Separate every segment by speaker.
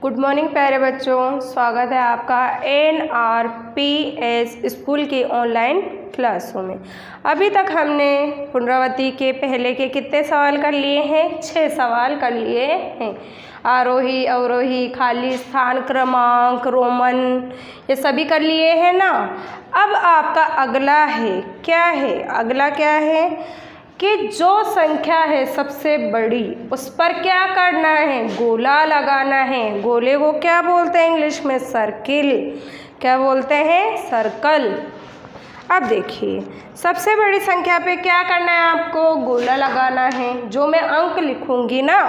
Speaker 1: Good morning प्यारे बच्चों, स्वागत है आपका NRPS स्कूल की ऑनलाइन क्लासों में। अभी तक हमने पुनरावृत्ति के पहले के कितने सवाल कर लिए हैं? 6 सवाल कर लिए हैं। आरोही, अवरोही, खाली स्थान, क्रमांक, रोमन, ये सभी कर लिए हैं ना। अब आपका अगला है, क्या है? अगला क्या है कि जो संख्या है सबसे बड़ी उस पर क्या करना है? गोला लगाना है। गोले को क्या बोलते हैं इंग्लिश में? सर्किल। क्या बोलते हैं? सर्कल। अब देखिए, सबसे बड़ी संख्या पे क्या करना है आपको? गोला लगाना है। जो मैं अंक लिखूंगी ना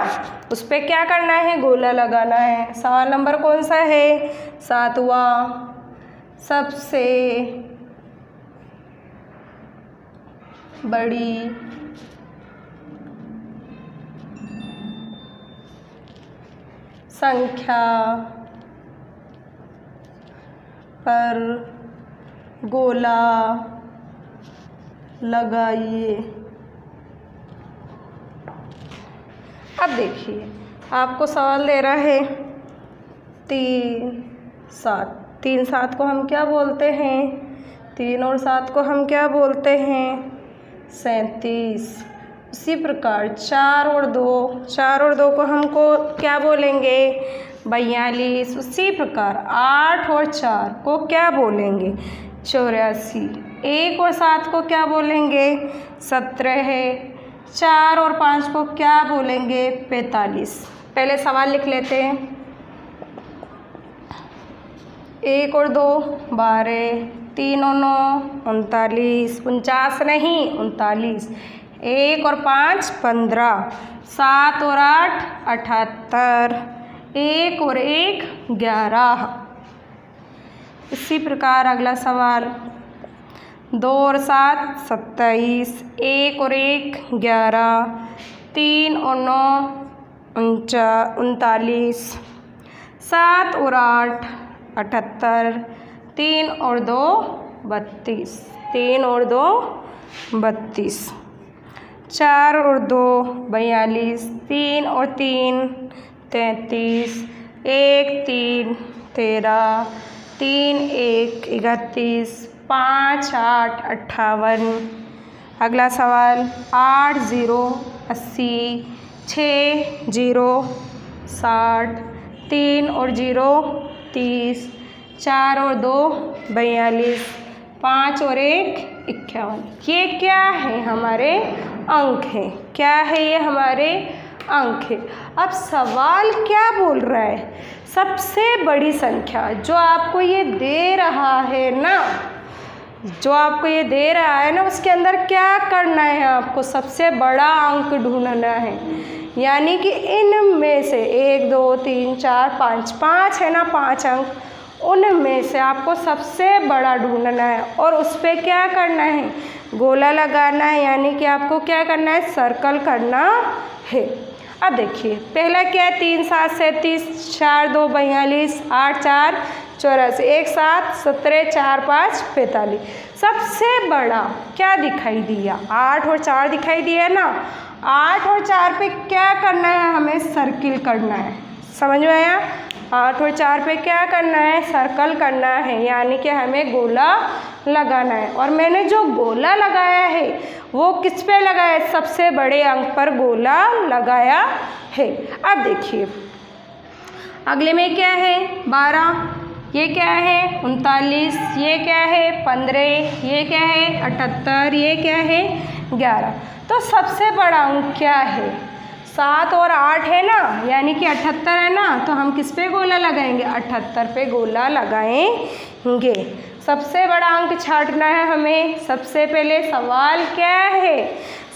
Speaker 1: उस पर क्या करना है? गोला लगाना है। सवाल नंबर कौन सा है? 7वां। सबसे बड़ी संख्या पर गोला लगाइए। अब देखिए, आपको सवाल दे रहा है 3, 7। 3, 7 को हम क्या बोलते हैं? 3 और 7 को हम क्या बोलते हैं? 37। उसी प्रकार 4 और 2 को हमको क्या बोलेंगे? 42। उसी प्रकार 8 और 4 को क्या बोलेंगे? 84। 1 और 7 को क्या बोलेंगे? 17 है। 4 और 5 को क्या बोलेंगे? 45। पहले सवाल लिख लेते हैं। 1 और 2 12, 3 और 9 39, 49 नहीं 39, 1 और 5 15, 7 और 8 78, 1 और 1 11। इसी प्रकार अगला सवाल 2 और 7 27, 1 और 1 11, 3 और 9 39, 7 और 8 78, 3 और 2 32, 3 और 2 32, 4 और 2 42, 3 और 3 33, 1 3 13, 3 1 31, 5 8 58। अगला सवाल 8 0 80, 6 0 60, 3 और 0 30, 4 और 2 42, 5 और 1 51। ये क्या है? हमारे अंक हैं। क्या है? ये हमारे अंक है। अब सवाल क्या बोल रहा है? सबसे बड़ी संख्या जो आपको ये दे रहा है ना, उसके अंदर क्या करना है आपको? सबसे बड़ा अंक ढूंढना है। यानी कि इनमें से 1 2 3 4 5 है ना, 5 अंक, उनमें से आपको सबसे बड़ा ढूंढना है और उस पर क्या करना है? गोला लगाना है। यानी कि आपको क्या करना है? सर्कल करना है। अब देखिए, पहला क्या है? 3 7 37, 4 2 42, 8 4 84, 1 7 17, 4 5 45। सबसे बड़ा क्या दिखाई दिया? 8 और 4 दिखाई दिया ना। 8 और 4 पे क्या करना है? हमें सर्किल करना है। समझ में आया? 8 और 4 पे क्या करना है? सर्कल करना है। यानी कि हमें गोला लगाना है। और मैंने जो गोला लगाया है वो किस पे लगाया है? सबसे बड़े अंक पर गोला लगाया है। अब देखिए, अगले में क्या है? 12, ये क्या है? 39, ये क्या है? 15, ये क्या है? 78, ये क्या है? 11। तो सबसे बड़ा अंक क्या है? 7 और 8 है ना, यानी कि 78 है ना। तो हम किस पे गोला लगाएंगे? 78 पे गोला लगाएंगे। सबसे बड़ा अंक छांटना है हमें। सबसे पहले सवाल क्या है?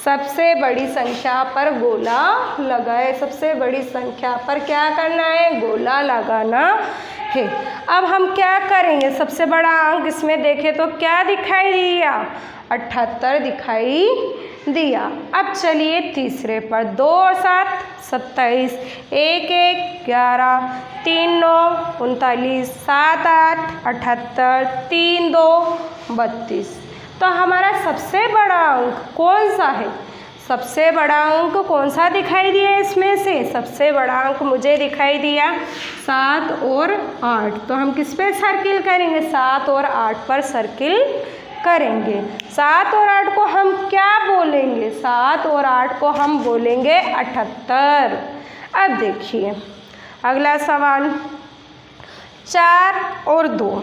Speaker 1: सबसे बड़ी संख्या पर गोला लगाए। सबसे बड़ी संख्या पर क्या करना है? गोला लगाना है। अब हम क्या करेंगे? सबसे बड़ा अंक इसमें देखें तो क्या दिखाई दिया? 78 दिखाई दिया। अब चलिए तीसरे पर 2 और 7 27, 1 1 11, 3 9 39, 7 8 78, 3 2 32। तो हमारा सबसे बड़ा अंक कौन सा है? सबसे बड़ा अंक कौन सा दिखाई दिया इसमें से? सबसे बड़ा अंक मुझे दिखाई दिया 7 और 8। तो हम किस पे सर्किल करेंगे? 7 और 8 पर सर्किल करेंगे। 7 और 8 को हम क्या बोलेंगे? 7 और 8 को हम बोलेंगे 78। अब देखिए अगला सवाल, 4 और 2।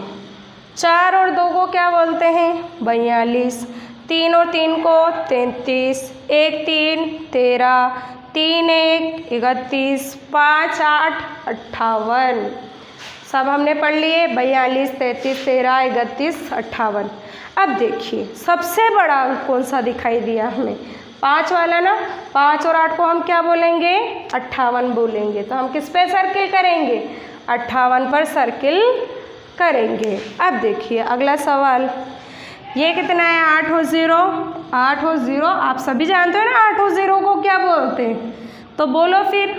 Speaker 1: 4 और 2 को क्या बोलते हैं? 42। 3 और 3 को 33। 1 3 13, 3 1 31, 5 8 58। सब हमने पढ़ लिए 42 33 13 31 58। अब देखिए सबसे बड़ा अंक कौन सा दिखाई दिया हमें? 5 वाला ना। 5 और 8 को हम क्या बोलेंगे? 58 बोलेंगे। तो हम किस पे सर्किल करेंगे? 58 पर सर्किल करेंगे। अब देखिए अगला सवाल, ये कितना है? 8 और 0। 8 और 0 आप सभी जानते हो ना 8 और 0 को क्या बोलते हैं? तो बोलो फिर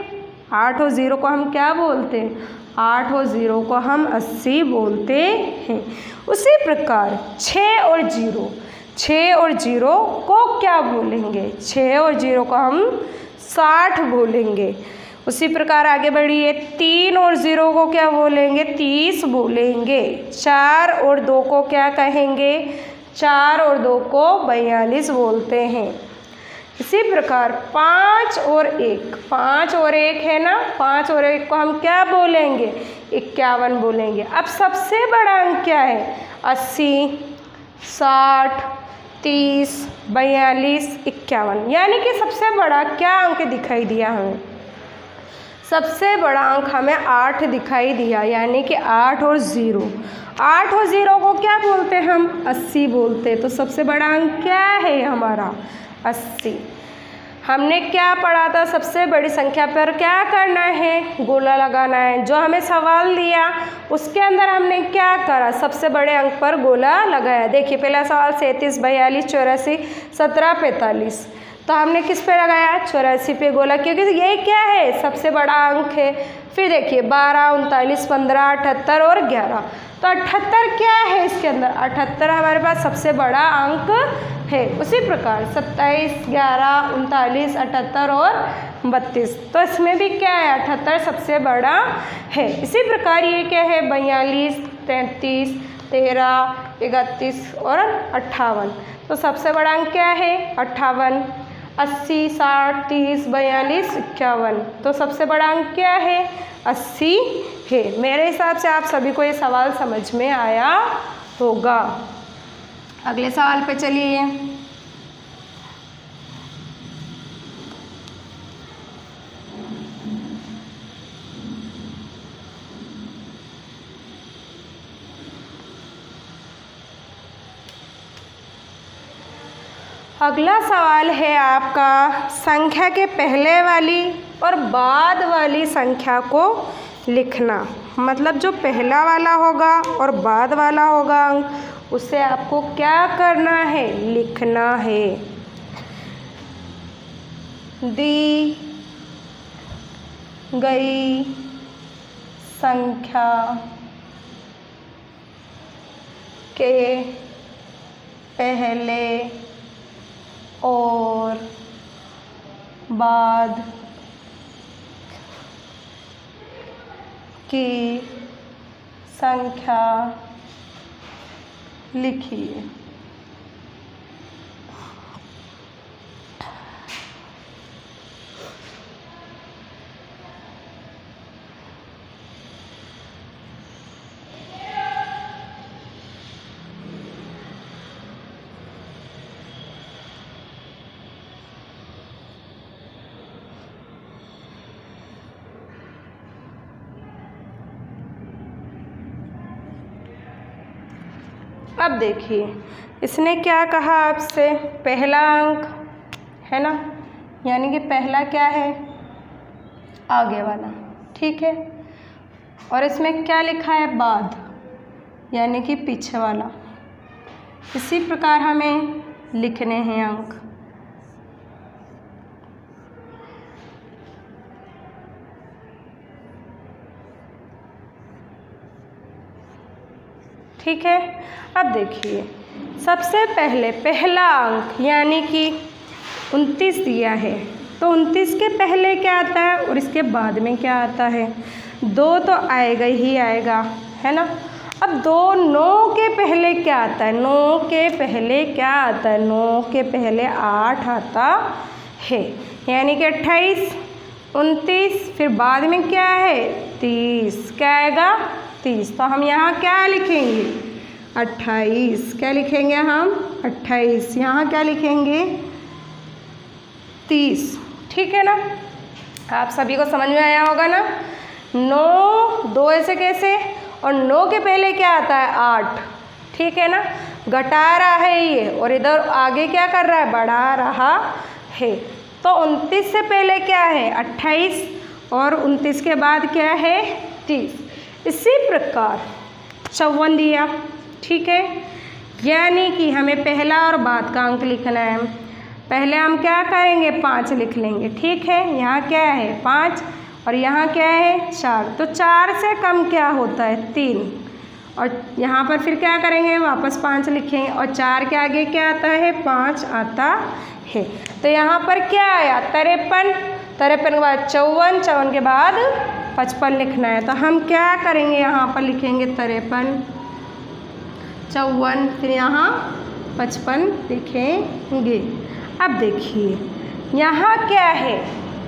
Speaker 1: 8 और 0 को हम क्या बोलते हैं? 8 और 0 को हम 80 बोलते हैं। उसी प्रकार 6 और 0। 6 और 0 को क्या बोलेंगे? 6 और 0 को हम 60 बोलेंगे। उसी प्रकार आगे बढ़िए, 3 और 0 को क्या बोलेंगे? 30 बोलेंगे। 4 और 2 को क्या कहेंगे? 4 और 2 को 42 बोलते हैं। इसी प्रकार 5 और 1। 5 और 1 है ना, 5 और 1 को हम क्या बोलेंगे? 51 बोलेंगे। अब सबसे बड़ा अंक क्या है? 80 60 30 42 51। यानी कि सबसे बड़ा क्या अंक दिखाई दिया हमें? सबसे बड़ा अंक हमें 8 दिखाई दिया। यानी कि 8 और 0। 8 और 0 को क्या बोलते हैं हम? 80 बोलते। तो सबसे बड़ा अंक क्या है हमारा? 80। हमने क्या पढ़ा था? सबसे बड़ी संख्या पर क्या करना है? गोला लगाना है। जो हमें सवाल दिया उसके अंदर हमने क्या करा? सबसे बड़े अंक पर गोला लगाया। देखिए पहला सवाल 37 42 84 17 45। तो हमने किस पे लगाया? 84 पे गोला, क्योंकि ये क्या है? सबसे बड़ा अंक है। फिर देखिए 12 39 15 78 और 11। तो 78 क्या है इसके अंदर? 78 हमारे पास सबसे बड़ा अंक है। उसी प्रकार 27 11 39 78 और 32। तो इसमें भी क्या है? 78 सबसे बड़ा है। इसी प्रकार ये क्या है? 42 33 13 31 और 58। तो सबसे बड़ा अंक क्या है? 58। 80 60 30 42 51। तो सबसे बड़ा अंक क्या है? 80 है। मेरे हिसाब से आप सभी को ये सवाल समझ में आया होगा। अगले सवाल पे चलिए। अगला सवाल है आपका, संख्या के पहले वाली और बाद वाली संख्या को लिखना। मतलब जो पहला वाला होगा और बाद वाला होगा अंक, उसे आपको क्या करना है? लिखना है। दी गई संख्या के पहले और बाद की संख्या लिखिए। अब देखिए इसने क्या कहा आपसे? पहला अंक है ना, यानी कि पहला क्या है? आगे वाला, ठीक है। और इसमें क्या लिखा है? बाद, यानी कि पीछे वाला। इसी प्रकार हमें लिखने हैं अंक। ठीक है। अब देखिए सबसे पहले पहला अंक यानी कि 29 दिया है, तो 29 के पहले क्या आता है और इसके बाद में क्या आता है? 2 तो आएगा ही आएगा, है ना। अब 2 9 के पहले क्या आता है? 9 के पहले क्या आता है? 9 के पहले 8 आता है, यानी कि 28, 29, फिर बाद में क्या है? 30, क्या आएगा? 30। तो हम यहाँ क्या लिखेंगे? 28। क्या लिखेंगे हम? 28। यहाँ क्या लिखेंगे? 30। ठीक है ना, आप सभी को समझ में आया होगा ना। 9 2 ऐसे कैसे, और 9 के पहले क्या आता है? 8। ठीक है ना, घटा रहा है ये और इधर आगे क्या कर रहा है? बढ़ा रहा है। तो 29 से पहले क्या है? 28, और 29 के बाद क्या है? 30। इसी प्रकार 54 दिया। ठीक है, यानी कि हमें पहला और बाद का अंक लिखना है। पहले हम क्या करेंगे? 5 लिख लेंगे। ठीक है, यहाँ क्या है? 5, और यहाँ क्या है? 4। तो 4 से कम क्या होता है? 3। और यहाँ पर फिर क्या करेंगे? वापस 5 लिखेंगे, और 4 के आगे क्या आता है? 5 आता है। तो यहाँ पर क्या आया? 53। 53 के बाद 54, 54 के बाद 55 लिखना है। तो हम क्या करेंगे? यहाँ पर लिखेंगे 53, 54, फिर यहाँ 55 लिखेंगे। अब देखिए यहाँ क्या है?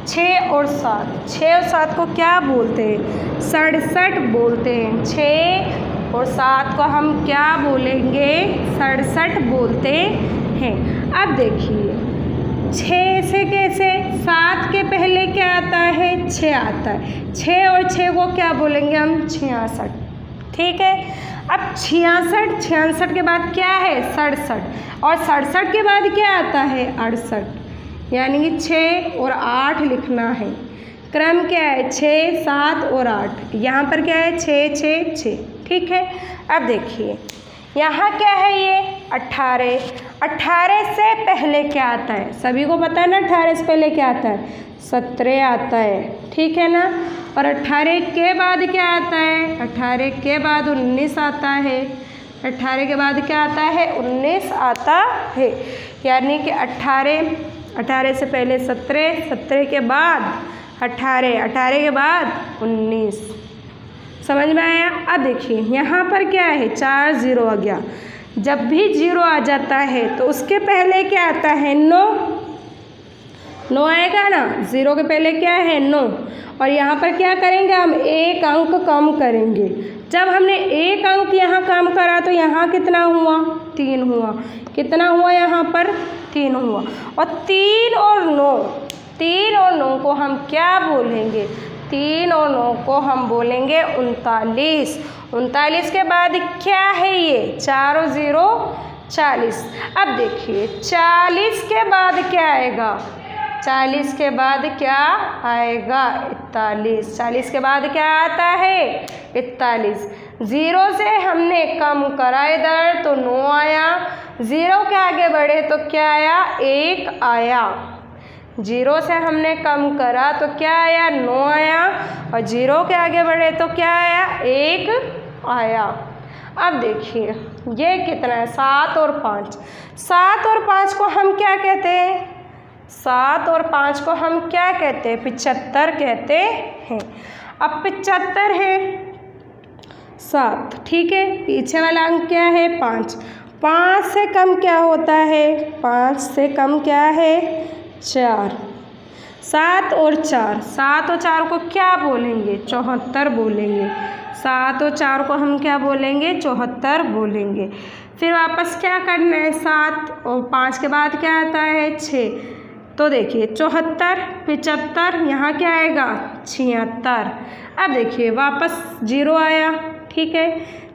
Speaker 1: 6 और 7। 6 और 7 को क्या बोलते हैं? 67 बोलते हैं। 6 और 7 को हम क्या बोलेंगे? 67 बोलते हैं। अब देखिए 6 से कैसे? 7 के पहले क्या आता है? 6 आता है। 6 और 6 को क्या बोलेंगे हम? 66। ठीक है, अब 66, 66 के बाद क्या है? 67, और 67 के बाद क्या आता है? 68, यानी कि 6 और 8 लिखना है। क्रम क्या है? 6 7 और 8। यहाँ पर क्या है? 6 6 6। ठीक है, अब देखिए यहाँ क्या है? ये 18। 18 से पहले क्या आता है? सभी को पता है ना, 18 से पहले क्या आता है? 17 आता है। ठीक है ना, और 18 के बाद क्या आता है? 18 के बाद 19 आता है। 18 के बाद क्या आता है? 19 आता है, यानी कि 18 से पहले 17, 17 के बाद 18, 18 के बाद 19। समझ में आया? अब देखिए यहाँ पर क्या है? 4 0 आ गया। जब भी 0 आ जाता है तो उसके पहले क्या आता है? 9। 9 आएगा ना, 0 के पहले क्या है? 9। और यहाँ पर क्या करेंगे हम? 1 अंक कम करेंगे। जब हमने 1 अंक यहाँ कम करा तो यहाँ कितना हुआ? 3 हुआ। कितना हुआ यहाँ पर? 3 हुआ। और 3 और 9 को हम क्या बोलेंगे? 3 और 9 को हम बोलेंगे 39। 39 के बाद क्या है ये? 4 और 0 40। अब देखिए 40 के बाद क्या आएगा? 40 के बाद क्या आएगा? 41। 40 के बाद क्या आता है? 41। 0 से हमने कम करा इधर तो 9 आया। 0 के आगे बढ़े तो क्या आया? 1 आया। 0 से हमने कम करा तो क्या आया? 9 आया। और 0 के आगे बढ़े तो क्या आया? 1 आया। अब देखिए ये कितना है? 7 और 5। 7 और 5 को हम क्या कहते हैं? 7 और 5 को हम क्या कहते हैं? 75 कहते हैं। अब 75 है 7। ठीक है, पीछे वाला अंक क्या है? 5। 5 से कम क्या होता है? 5 से कम क्या है? 4। 7 और 4। 7 और 4 को क्या बोलेंगे? 74 बोलेंगे। 7 और 4 को हम क्या बोलेंगे? 74 बोलेंगे। फिर वापस क्या करना है? 7 और 5 के बाद क्या आता है? 6। तो देखिए 74, 75, यहाँ क्या आएगा? 76। अब देखिए वापस 0 आया। ठीक है,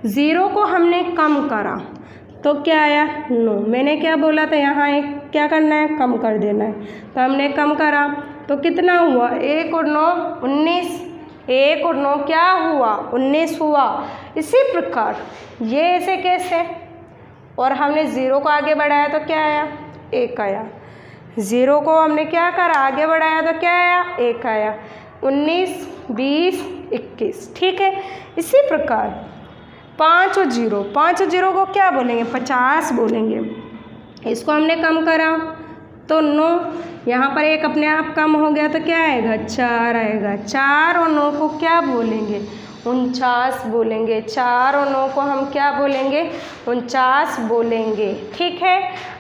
Speaker 1: 0 को हमने कम करा तो क्या आया? 9। मैंने क्या बोला था? यहाँ एक क्या करना है? कम कर देना है। तो हमने कम करा तो कितना हुआ? 1 और 9 19। 1 और 9 क्या हुआ? 19 हुआ। इसी प्रकार ये ऐसे कैसे? और हमने 0 को आगे बढ़ाया तो क्या आया? 1 आया। 0 को हमने क्या करा? आगे बढ़ाया तो क्या आया? 1 आया। 19 20 21। ठीक है, इसी प्रकार 5 और 0। 5 और 0 को क्या बोलेंगे? 50 बोलेंगे। इसको हमने कम करा तो 9, यहाँ पर एक अपने आप कम हो गया तो क्या आएगा 4 आएगा। 4 और 9 को क्या बोलेंगे 49 बोलेंगे। 4 और 9 को हम क्या बोलेंगे 49 बोलेंगे। ठीक है।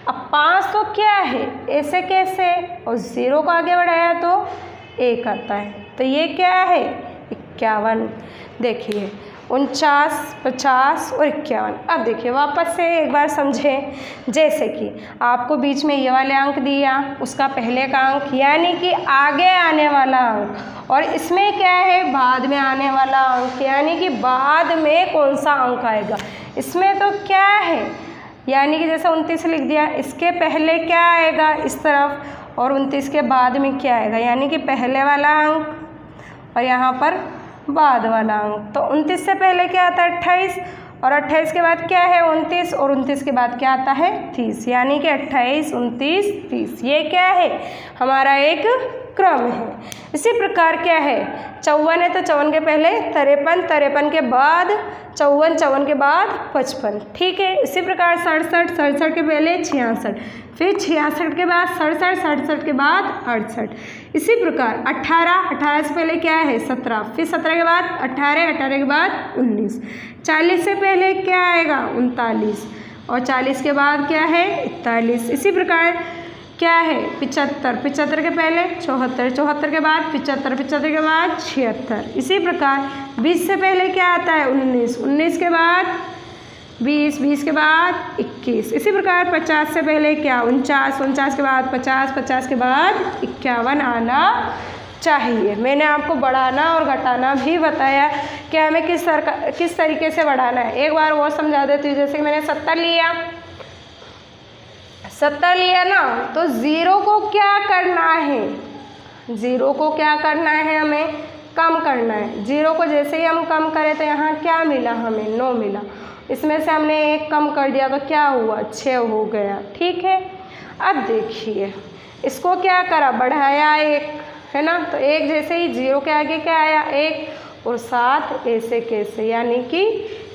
Speaker 1: अब 5 तो क्या है ऐसे कैसे, और 0 को आगे बढ़ाया तो 1 आता है, तो ये क्या है 51। देखिए 49, 50 और 51। अब देखिए वापस से एक बार समझें, जैसे कि आपको बीच में ये वाले अंक दिया, उसका पहले का अंक यानी कि आगे आने वाला अंक, और इसमें क्या है बाद में आने वाला अंक यानी कि बाद में कौन सा अंक आएगा। इसमें तो क्या है यानी कि जैसे 29 लिख दिया, इसके पहले क्या आएगा इस तरफ, और 29 के बाद में क्या आएगा यानी कि पहले वाला अंक और यहाँ पर बाद वाला अंक। तो 29 से पहले क्या आता है 28, और 28 के बाद क्या है 29, और 29 के बाद क्या आता है 30, यानी कि 28, 29, 30। ये क्या है हमारा एक क्रम है। इसी प्रकार क्या है 54 है तो 54 के पहले 53, 53 के बाद 54, 54 के बाद 55। ठीक है। इसी प्रकार 67, 67 के पहले 66, फिर 66 के बाद 67, 67 के बाद 68। इसी प्रकार 18, 18 से पहले क्या है 17, फिर 17 के बाद 18, 18 के बाद 19। 40 से पहले क्या आएगा 39, और 40 के बाद क्या है 41। इसी प्रकार क्या है 75, 75 के पहले 74, 74 के बाद 75, 75 के बाद 76। इसी प्रकार 20 से पहले क्या आता है 19, 19 के बाद 20, 20 के बाद 21। इसी प्रकार 50 से पहले क्या 49, 49 के बाद 50, 50 के बाद 51 आना चाहिए। मैंने आपको बढ़ाना और घटाना भी बताया कि हमें किस तरीके से बढ़ाना है। एक बार वो समझा देती हूँ। जैसे कि मैंने 70 लिया, 70 लिया ना, तो 0 को क्या करना है 0 को क्या करना है हमें कम करना है। 0 को जैसे ही हम कम करें तो यहाँ क्या मिला हमें 9 मिला, इसमें से हमने 1 कम कर दिया तो क्या हुआ 6 हो गया। ठीक है। अब देखिए इसको क्या करा बढ़ाया 1 है ना, तो 1 जैसे ही 0 के आगे क्या आया 1, और 7 ऐसे कैसे यानी कि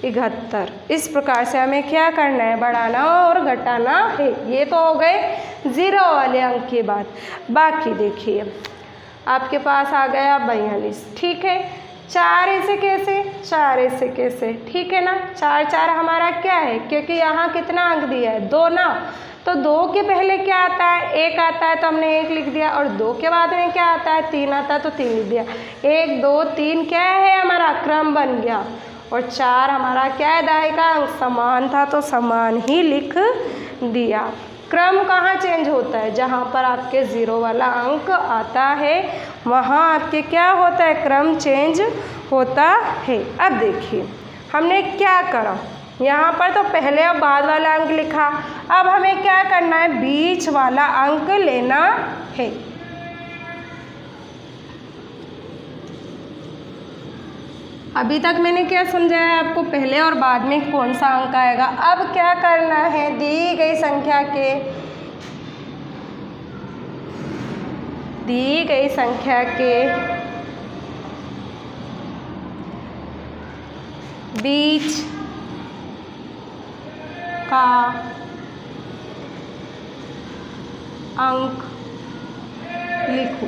Speaker 1: 71। इस प्रकार से हमें क्या करना है बढ़ाना और घटाना है। ये तो हो गए 0 वाले अंक की बात। बाकी देखिए आपके पास आ गया 42। ठीक है। 4 ऐसे कैसे 4 ऐसे कैसे, ठीक है ना। 4 4 हमारा क्या है, क्योंकि यहाँ कितना अंक दिया है 2 ना, तो 2 के पहले क्या आता है 1 आता है तो हमने 1 लिख दिया, और 2 के बाद में क्या आता है 3 आता है तो 3 लिख दिया। 1 2 3 क्या है हमारा क्रम बन गया, और 4 हमारा क्या है दाएं का अंक समान था तो समान ही लिख दिया। क्रम कहाँ चेंज होता है, जहाँ पर आपके 0 वाला अंक आता है वहाँ आपके क्या होता है क्रम चेंज होता है। अब देखिए हमने क्या करा, यहाँ पर तो पहले और बाद वाला अंक लिखा, अब हमें क्या करना है बीच वाला अंक लेना है। अभी तक मैंने क्या समझाया आपको, पहले और बाद में कौन सा अंक आएगा। अब क्या करना है दी गई संख्या के बीच का अंक लिखो।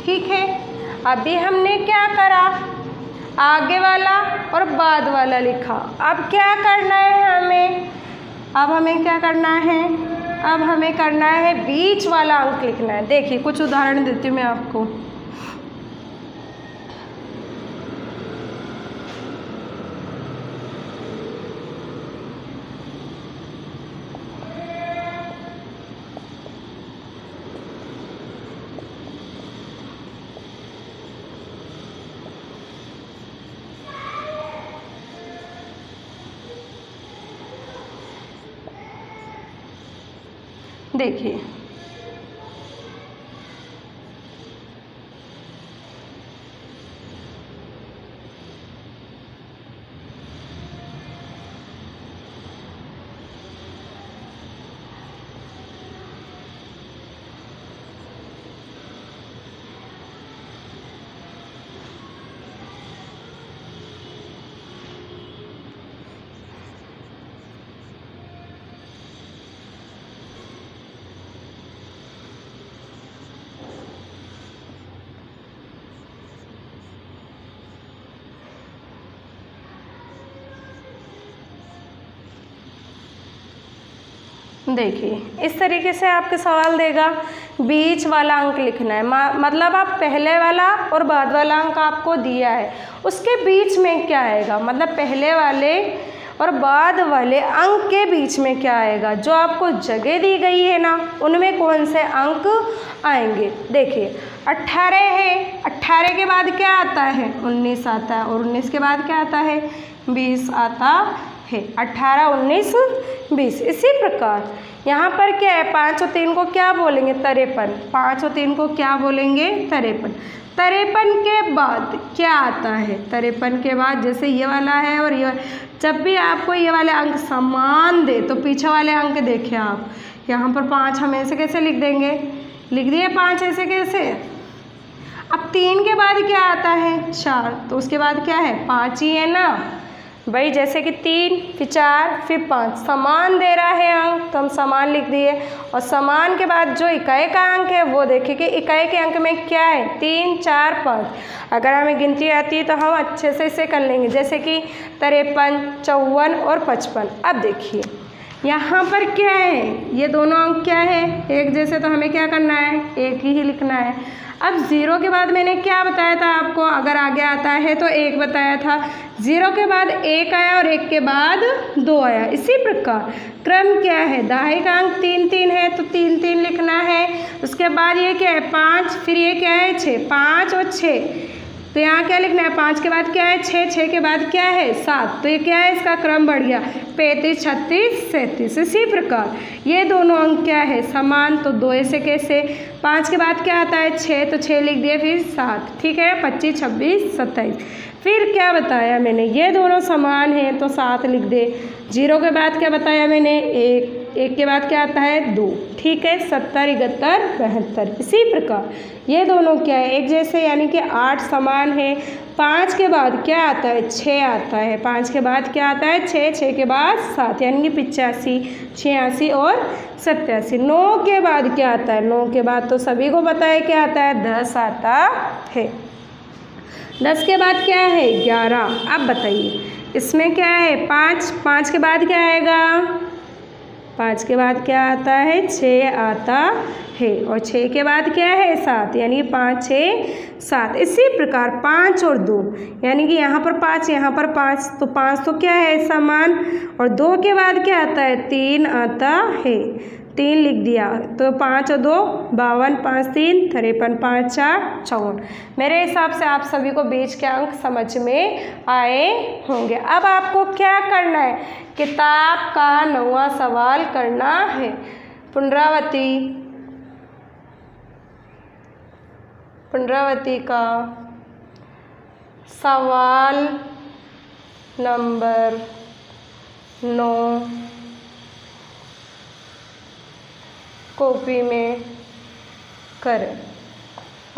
Speaker 1: ठीक है। अभी हमने क्या करा आगे वाला और बाद वाला लिखा। अब क्या करना है हमें, अब हमें क्या करना है, अब हमें करना है बीच वाला अंक लिखना है। देखिए कुछ उदाहरण देती हूँ मैं आपको। देखिए देखिए इस तरीके से आपके सवाल देगा, बीच वाला अंक लिखना है। मतलब आप पहले वाला और बाद वाला अंक आपको दिया है, उसके बीच में क्या आएगा, मतलब पहले वाले और बाद वाले अंक के बीच में क्या आएगा, जो आपको जगह दी गई है ना, उनमें कौन से अंक आएंगे। देखिए 18 है, 18 के बाद क्या आता है, 19 आता है, और 19 के बाद क्या आता है, 20 आता है। 18, 19, 20। इसी प्रकार यहाँ पर क्या है, 5 और 3 को क्या बोलेंगे, 53। 5 और 3 को क्या बोलेंगे, 53। 53 के बाद क्या आता है, 53 के बाद जैसे ये वाला है और ये, जब भी आपको ये वाले अंक समान दे तो पीछे वाले अंक देखिए आप, यहाँ पर 5 हम ऐसे कैसे लिख देंगे, लिख दिए 5 ऐसे कैसे। अब 3 के बाद क्या आता है, 4, तो उसके बाद क्या है, 5 ही है ना भाई, जैसे कि 3 फिर 4 फिर 5 समान दे रहा है अंक, तो हम समान लिख दिए। और समान के बाद जो इकाई का अंक है वो देखिए कि इकाई के अंक में क्या है, 3, 4, 5। अगर हमें गिनती आती है तो हम अच्छे से इसे कर लेंगे, जैसे कि 53, 54 और 55। अब देखिए यहाँ पर क्या है, ये दोनों अंक क्या है, एक जैसे, तो हमें क्या करना है, एक ही लिखना है। अब 0 के बाद मैंने क्या बताया था आपको, अगर आगे आता है तो 1 बताया था, 0 के बाद 1 आया और 1 के बाद 2 आया। इसी प्रकार क्रम क्या है, दहाई का अंक 3, 3 है तो 3, 3 लिखना है। उसके बाद ये क्या है, 5, फिर ये क्या है, 6, 5 और 6, तो यहाँ क्या लिखना है, 5 के बाद क्या है, 6, 6 के बाद क्या है, 7, तो ये क्या है, इसका क्रम बढ़ गया, 35, 36, 37। इसी प्रकार ये दोनों अंक क्या है, समान, तो 2 ऐसे कैसे, 5 के बाद क्या आता है, 6, तो 6 लिख दिए, फिर 7, ठीक है, 25, 26, 27। फिर क्या बताया मैंने, ये दोनों समान हैं तो 7 लिख दे। 0 के बाद क्या बताया मैंने, 1, 1 के बाद क्या आता है, 2, ठीक है, 70, 71, 72। इसी प्रकार ये दोनों क्या है, एक जैसे, यानी कि 8 समान है। 5 के बाद क्या आता है, 6 आता है। 5 के बाद क्या आता है, 6, 6 के बाद 7, यानी कि 85, 86 और 87। 9 के बाद क्या आता है, 9 के बाद तो सभी को पता है क्या आता है, 10 आता है। 10 के बाद क्या है, 11। अब बताइए इसमें क्या है, 5, 5 के बाद क्या आएगा, 5 के बाद क्या आता है, 6 आता है, और 6 के बाद क्या है, 7, यानी 5, 6, 7। इसी प्रकार 5 और 2, यानी कि यहाँ पर 5, यहाँ पर 5, तो 5 तो क्या है, समान, और 2 के बाद क्या आता है, 3 आता है, 3 लिख दिया, तो 5 और 2 52, 5, 3 53, 5, 4 54। मेरे हिसाब से आप सभी को बीच के अंक समझ में आए होंगे। अब आपको क्या करना है, किताब का 9वां सवाल करना है। पुनरावृत्ति का सवाल नंबर 9 कॉपी में करें।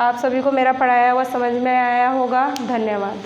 Speaker 1: आप सभी को मेरा पढ़ाया हुआ समझ में आया होगा। धन्यवाद।